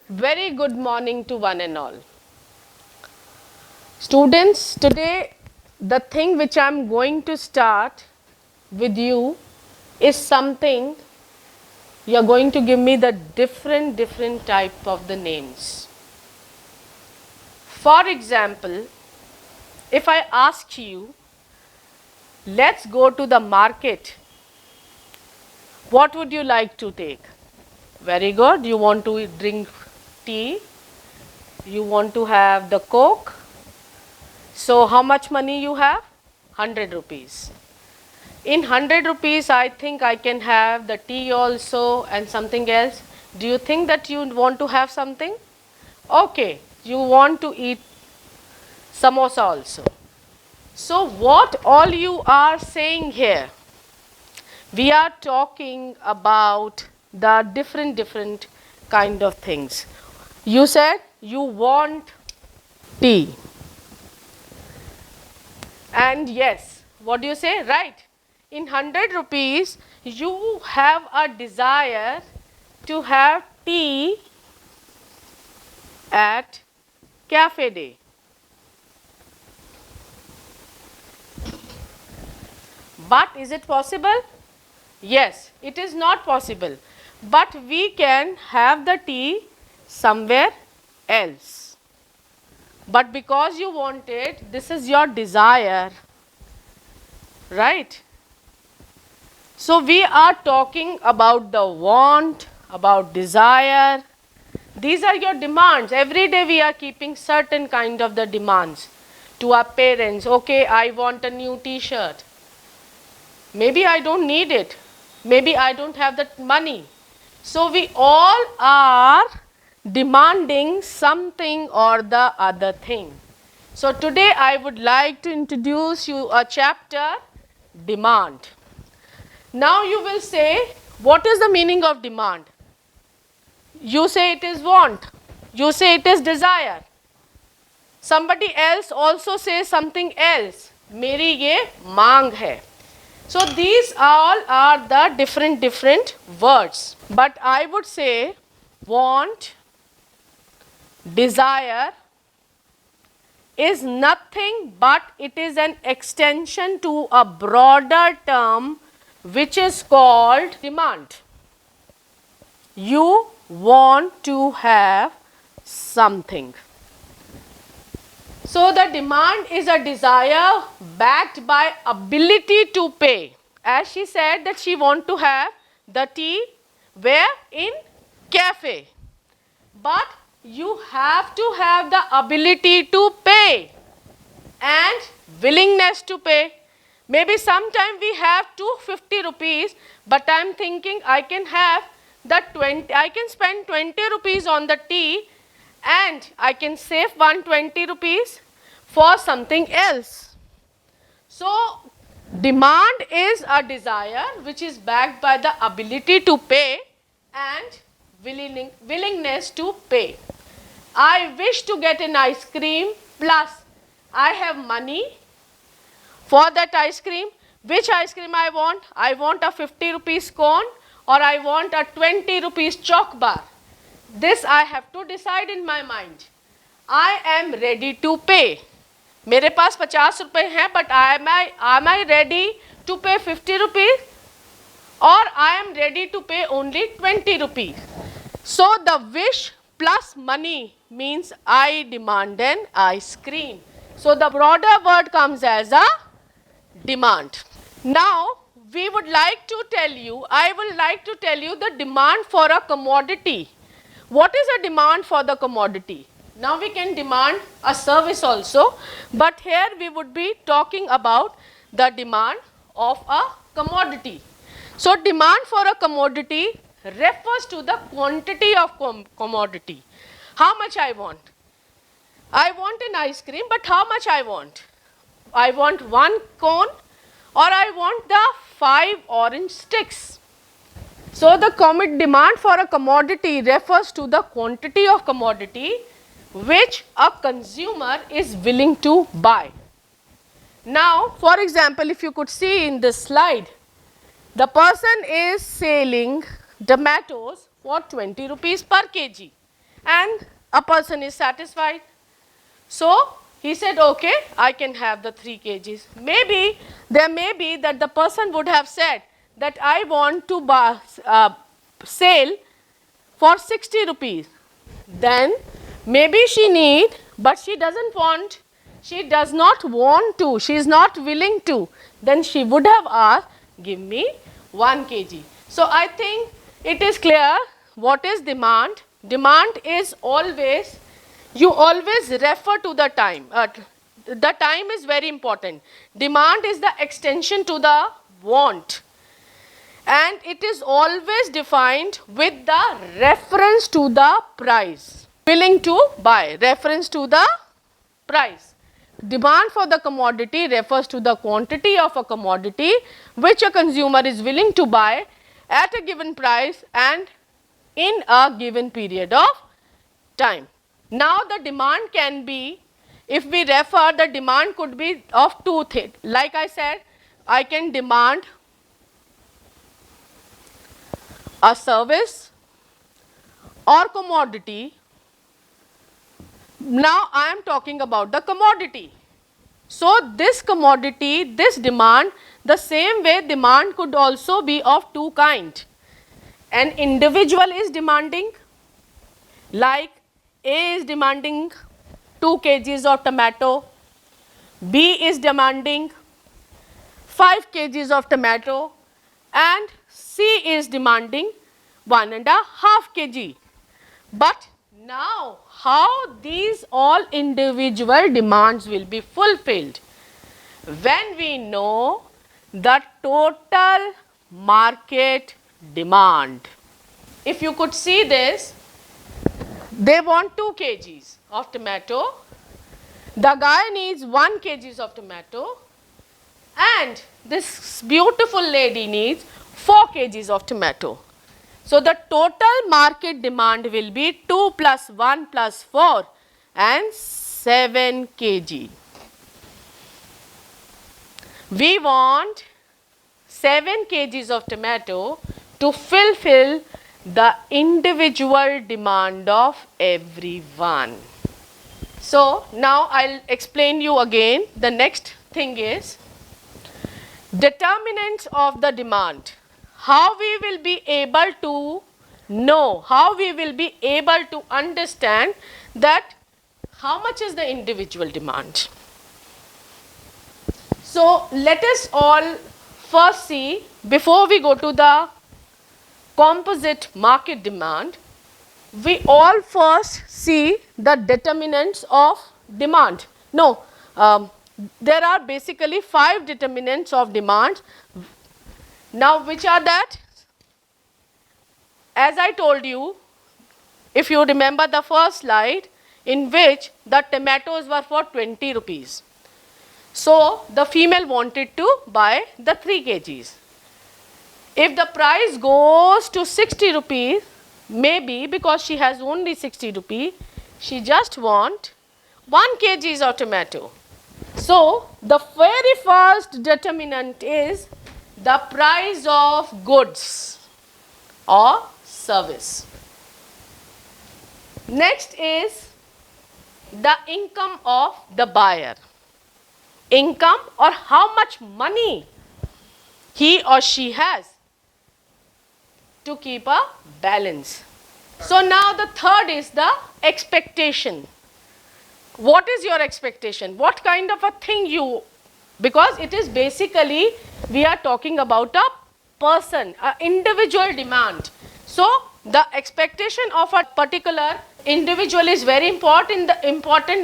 Very good morning to one and all. Students, today the thing which I am going to start with you is something you are going to give me the different type of the names. For example, if I ask you, let's go to the market, what would you like to take? Very good. You want to drink tea? You want to have the Coke? So how much money you have? 100 rupees. In 100 rupees, I think I can have the tea also and something else. Do you think that you want to have something? Okay, you want to eat samosa also. So what all you are saying here? We are talking about the different kind of things. You said you want tea. And yes, what do you say? Right. In 100 rupees, you have a desire to have tea at Cafe Day. But is it possible? Yes, it is not possible. But we can have the tea somewhere else. But because you want it, this is your desire, right? So we are talking about the want, about desire. These are your demands. Every day we are keeping certain kind of the demands to our parents. Okay, I want a new t-shirt. Maybe I don't need it. Maybe I don't have the money. So we all are demanding something or the other thing. So today I would like to introduce you a chapter, demand. Now you will say, what is the meaning of demand? You say it is want. You say it is desire. Somebody else also says something else. मेरी ये मांग है. So these all are the different words. But I would say want, desire is nothing but it is an extension to a broader term which is called demand. You want to have something. So the demand is a desire backed by ability to pay. As she said that she want to have the tea where? In cafe. But you have to have the ability to pay and willingness to pay. Maybe sometime we have 250 rupees, but I am thinking I can have the 20, I can spend 20 rupees on the tea and I can save 120 rupees for something else. So demand is a desire which is backed by the ability to pay and willingness to pay. I wish to get an ice cream plus I have money for that ice cream. Which ice cream I want? I want a 50 rupees cone or I want a 20 rupees chalk bar. This I have to decide in my mind. I am ready to pay. मेरे पास 50 रुपए हैं, but am I ready to pay 50 rupees or I am ready to pay only 20 rupees. So the wish plus money means I demand an ice cream. So the broader word comes as a demand. Now we would like to tell you, I would like to tell you the demand for a commodity. What is a demand for the commodity? Now we can demand a service also, but here we would be talking about the demand of a commodity. So demand for a commodity refers to the quantity of commodity. How much I want? I want an ice cream, but how much I want? I want one cone or I want the 5 orange sticks. So the demand for a commodity refers to the quantity of commodity which a consumer is willing to buy. Now, for example, if you could see in this slide, the person is selling tomatoes for 20 rupees per kg and a person is satisfied. So he said, okay, I can have the 3 kgs. Maybe there may be that the person would have said that I want to buy, sell for 60 rupees. Then maybe she need, but she doesn't want, she does not want to, she is not willing to. Then she would have asked, give me 1 kg. So I think it is clear what is demand. Demand is always, you always refer to the time. The time is very important. Demand is the extension to the want. And it is always defined with the reference to the price. Willing to buy, reference to the price. Demand for the commodity refers to the quantity of a commodity which a consumer is willing to buy at a given price and in a given period of time. Now the demand can be, if we refer, the demand could be of two things. Like I said, I can demand a service or commodity. Now I am talking about the commodity. So this commodity, this demand, the same way demand could also be of two kinds. An individual is demanding, like A is demanding 2 kgs of tomato, B is demanding 5 kgs of tomato, and C is demanding 1.5 kg. But now how these all individual demands will be fulfilled? When we know the total market demand. If you could see this, they want 2 kgs of tomato, the guy needs 1 kg of tomato, and this beautiful lady needs 4 kgs of tomato. So the total market demand will be 2 plus 1 plus 4 and 7 kg. We want 7 kgs of tomato to fulfill the individual demand of everyone. So now I'll explain you again. The next thing is determinants of the demand. How we will be able to know, how we will be able to understand that how much is the individual demand. So let us all first see, before we go to the composite market demand, we all first see the determinants of demand. No, there are basically 5 determinants of demand. Now which are that? As I told you, if you remember the first slide, in which the tomatoes were for 20 rupees. So the female wanted to buy the 3 kgs. If the price goes to 60 rupees, maybe because she has only 60 rupees, she just want 1 kg of tomato. So the very first determinant is the price of goods or service. Next is the income of the buyer. Income, or how much money he or she has to keep a balance. So now the third is the expectation. What is your expectation? What kind of a thing you, because it is basically, we are talking about a person, an individual demand. So the expectation of a particular individual is very important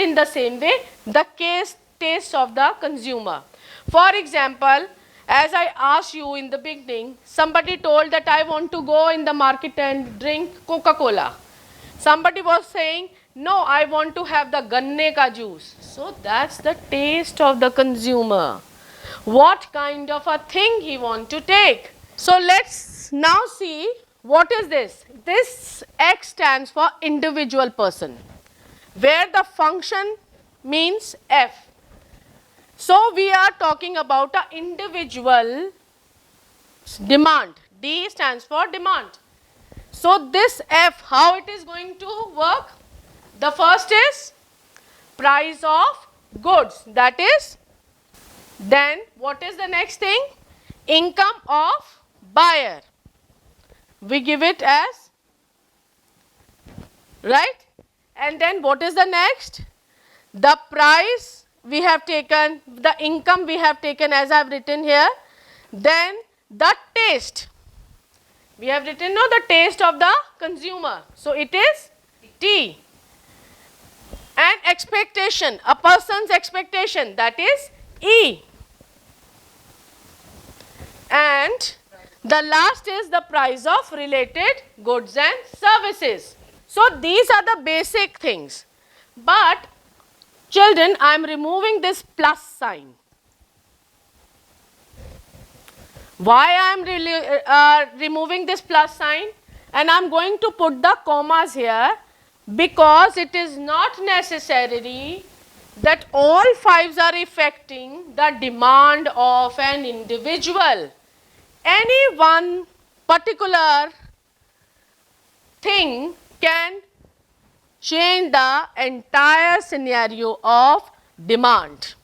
in the same way the taste of the consumer. For example, as I asked you in the beginning, somebody told that I want to go in the market and drink Coca-Cola. Somebody was saying, no, I want to have the ganne ka juice. So that's the taste of the consumer. What kind of a thing he want to take. So let's now see what is this. This X stands for individual person, where the function means F. So we are talking about an individual demand. D stands for demand. So this F, how it is going to work? The first is price of goods, that is. Then what is the next thing? Income of buyer. We give it as, right? And then what is the next? The price we have taken, the income we have taken as I have written here. Then the taste. We have written no, the taste of the consumer. So it is T. And expectation, a person's expectation, that is E. And the last is the price of related goods and services. So these are the basic things. But children, I am removing this plus sign. Why I am removing this plus sign? And I am going to put the commas here, because it is not necessary that all fives are affecting the demand of an individual. Any one particular thing can change the entire scenario of demand.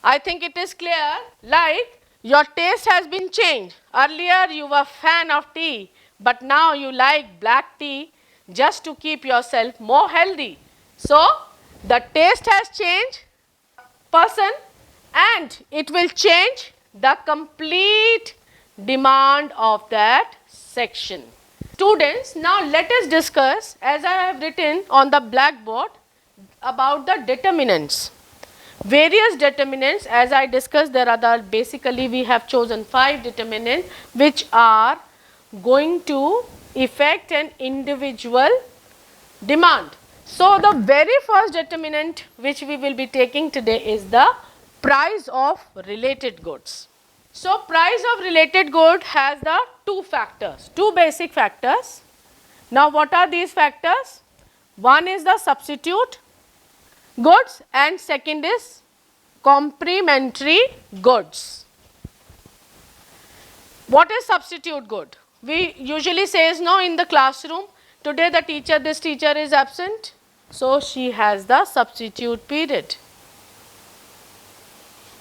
I think it is clear, like your taste has been changed. Earlier you were a fan of tea, but now you like black tea just to keep yourself more healthy. So the taste has changed person, and it will change the complete demand of that section. Students, now let us discuss, as I have written on the blackboard, about the determinants. Various determinants, as I discussed, there are basically we have chosen 5 determinants which are going to affect an individual demand. So the very first determinant which we will be taking today is the price of related goods. So price of related good has the 2 factors, 2 basic factors. Now what are these factors? One is the substitute goods and second is complementary goods. What is substitute good? We usually says no in the classroom, today the teacher, this teacher is absent, so she has the substitute period.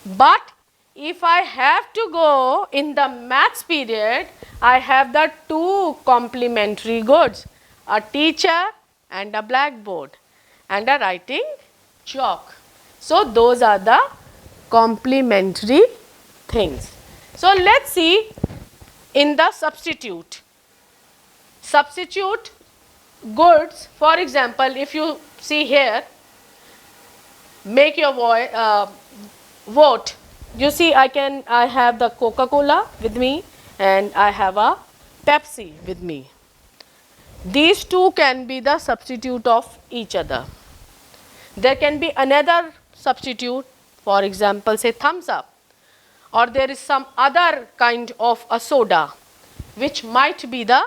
But if I have to go in the maths period, I have the 2 complementary goods, a teacher and a blackboard and a writing chalk. So those are the complementary things. So let's see in the substitute. Substitute goods, for example, if you see here, make your vote. You see, I have the Coca-Cola with me and I have a Pepsi with me. These 2 can be the substitute of each other. There can be another substitute, for example, say thumbs up, or there is some other kind of a soda which might be the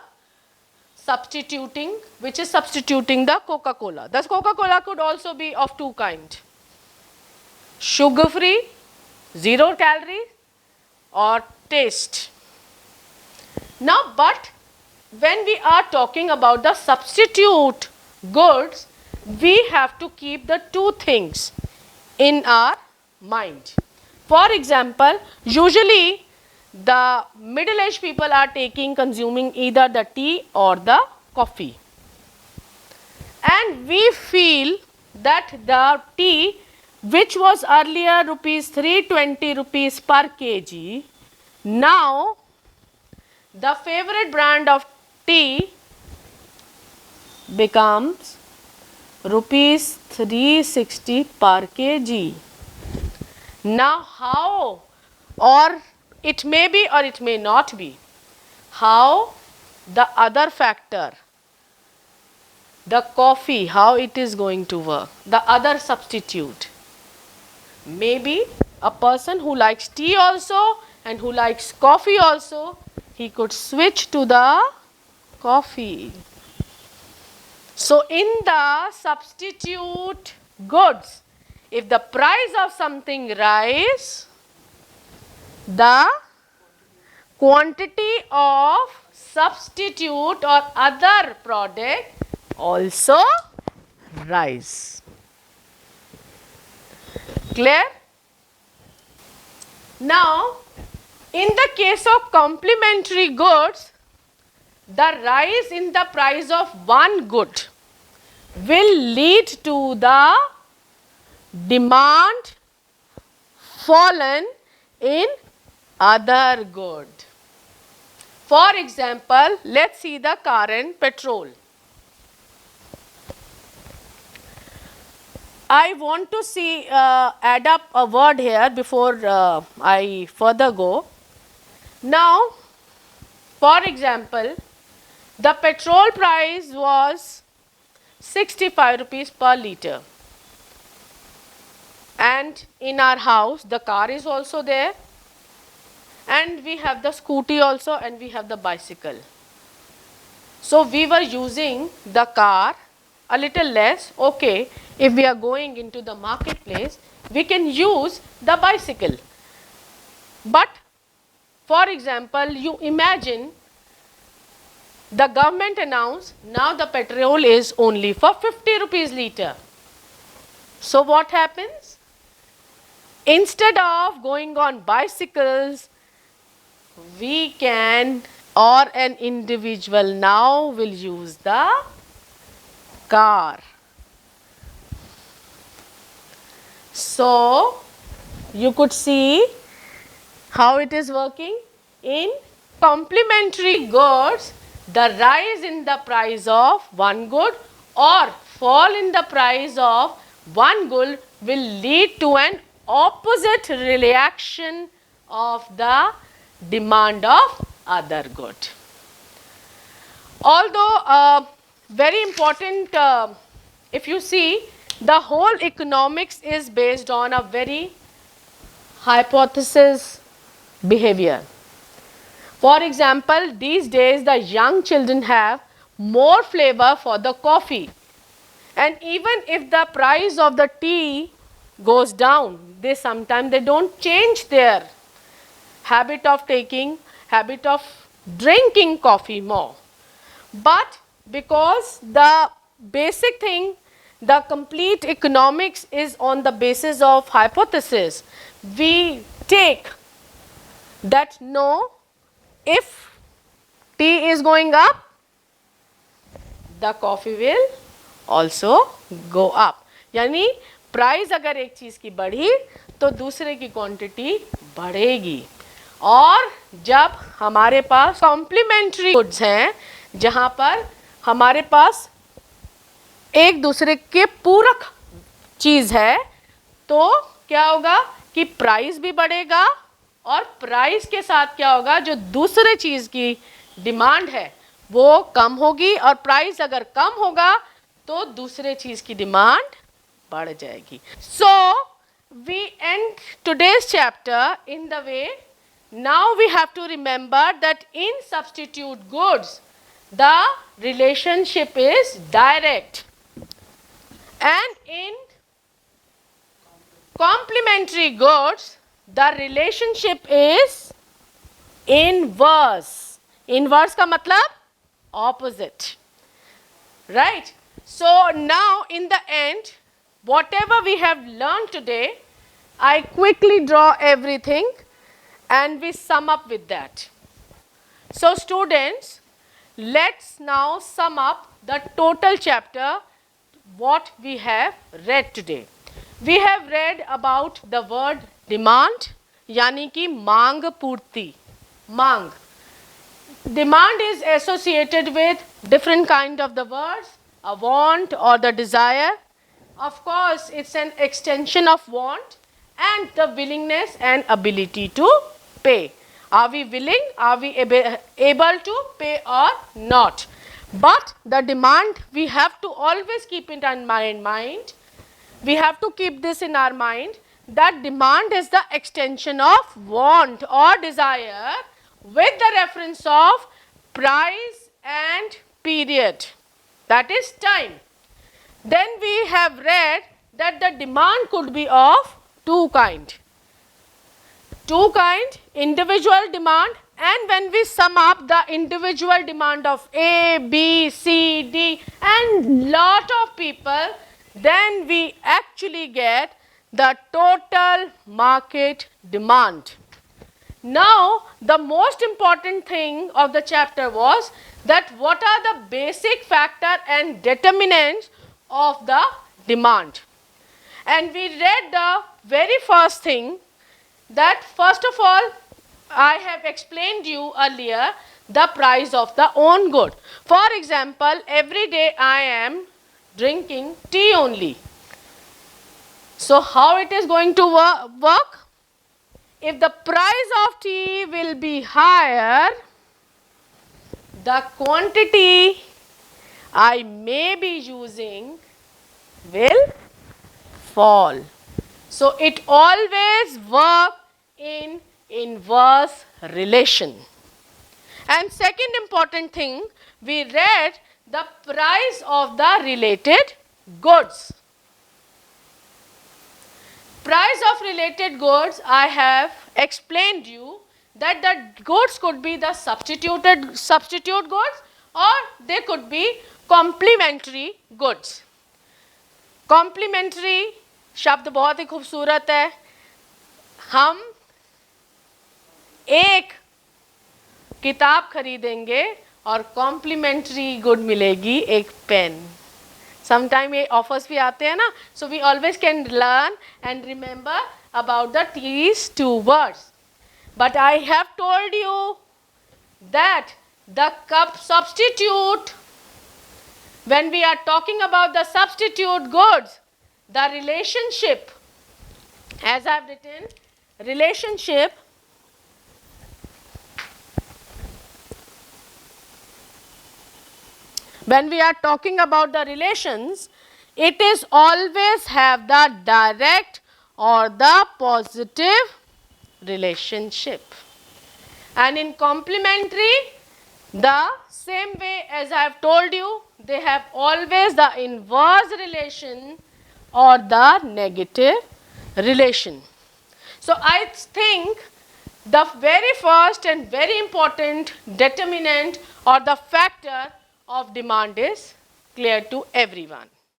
substituting, which is substituting the Coca-Cola. Thus Coca-Cola could also be of 2 kinds, sugar free, 0 calorie, or taste. Now but when we are talking about the substitute goods, we have to keep the 2 things in our mind. For example, usually the middle-aged people are consuming either the tea or the coffee, and we feel that the tea, which was earlier rupees 320 rupees per kg, now the favorite brand of tea becomes rupees 360 per kg. Now how, or it may be or it may not be, how the other factor, the coffee, how it is going to work, the other substitute. Maybe a person who likes tea also and who likes coffee also, he could switch to the coffee. So in the substitute goods, if the price of something rise, the quantity of substitute or other product also rise. Clear? Now, in the case of complementary goods, the rise in the price of one good will lead to the demand fallen in other good. For example, let's see the car and petrol. I want to see add up a word here before I further go. Now, for example, the petrol price was 65 rupees per litre, and in our house the car is also there, and we have the scooty also, and we have the bicycle. So we were using the car a little less. Okay, if we are going into the marketplace, we can use the bicycle. But for example, you imagine the government announced now the petrol is only for 50 rupees litre. So what happens? Instead of going on bicycles, we can, or an individual now will use the car. So you could see how it is working. In complementary goods, the rise in the price of one good or fall in the price of one good will lead to an opposite reaction of the demand of other good. Although very important, if you see, the whole economics is based on a very hypothesis behavior. For example, these days the young children have more flavor for the coffee, and even if the price of the tea goes down, they sometimes they don't change their habit of drinking coffee more. But because the basic thing, the complete economics is on the basis of hypothesis, we take that no, if tea is going up, the coffee will also go up. यानी price अगर एक चीज़ की बढ़ी तो दूसरे की quantity बढ़ेगी. और जब हमारे पास कॉम्प्लीमेंट्री गुड्स हैं जहाँ पर हमारे पास एक दूसरे के पूरक चीज़ है, तो क्या होगा कि प्राइस भी बढ़ेगा और प्राइस के साथ क्या होगा, जो दूसरे चीज़ की डिमांड है वो कम होगी, और प्राइस अगर कम होगा तो दूसरे चीज़ की डिमांड बढ़ जाएगी. So we end today's chapter in the way. Now we have to remember that in substitute goods, the relationship is direct, and in complementary goods, the relationship is inverse. Inverse का मतलब opposite, right? So now in the end, whatever we have learned today, I quickly draw everything and we sum up with that. So students, let's now sum up the total chapter what we have read today. We have read about the word demand, यानी कि मांग पूर्ति. मांग, demand is associated with different kind of the words, a want or the desire. Of course, it's an extension of want and the willingness and ability to pay. Are we willing? Are we able to pay or not? But the demand, we have to always keep it in mind. We have to keep this in our mind, that demand is the extension of want or desire with the reference of price and period, that is time. Then we have read that the demand could be of two kind, individual demand And when we sum up the individual demand of A, B, C, D and lot of people, then we actually get the total market demand. Now, the most important thing of the chapter was that what are the basic factor and determinants of the demand. And we read the very first thing, that first of all, I have explained you earlier the price of the own good. For example, every day I am drinking tea only. So how it is going to work? If the price of tea will be higher, the quantity I may be using will fall. So it always works in inverse relation. And second important thing, we read the price of the related goods. Price of related goods, I have explained you that the goods could be the substitute goods or they could be complementary goods. Complementary शब्द बहुत ही खूबसूरत है. हम एक किताब खरीदेंगे और complementary good मिलेगी एक पेन. समटाइम ये ऑफर्स भी आते हैं ना. So we always can learn and remember about the these two words. But I have told you that the substitute, when we are talking about the substitute goods, the relationship, as I have written, relationship when we are talking about the relations, it is always have the direct or the positive relationship. And in complementary, the same way as I have told you, they have always the inverse relation or the negative relation. So I think the very first and very important determinant or the factor of demand is clear to everyone.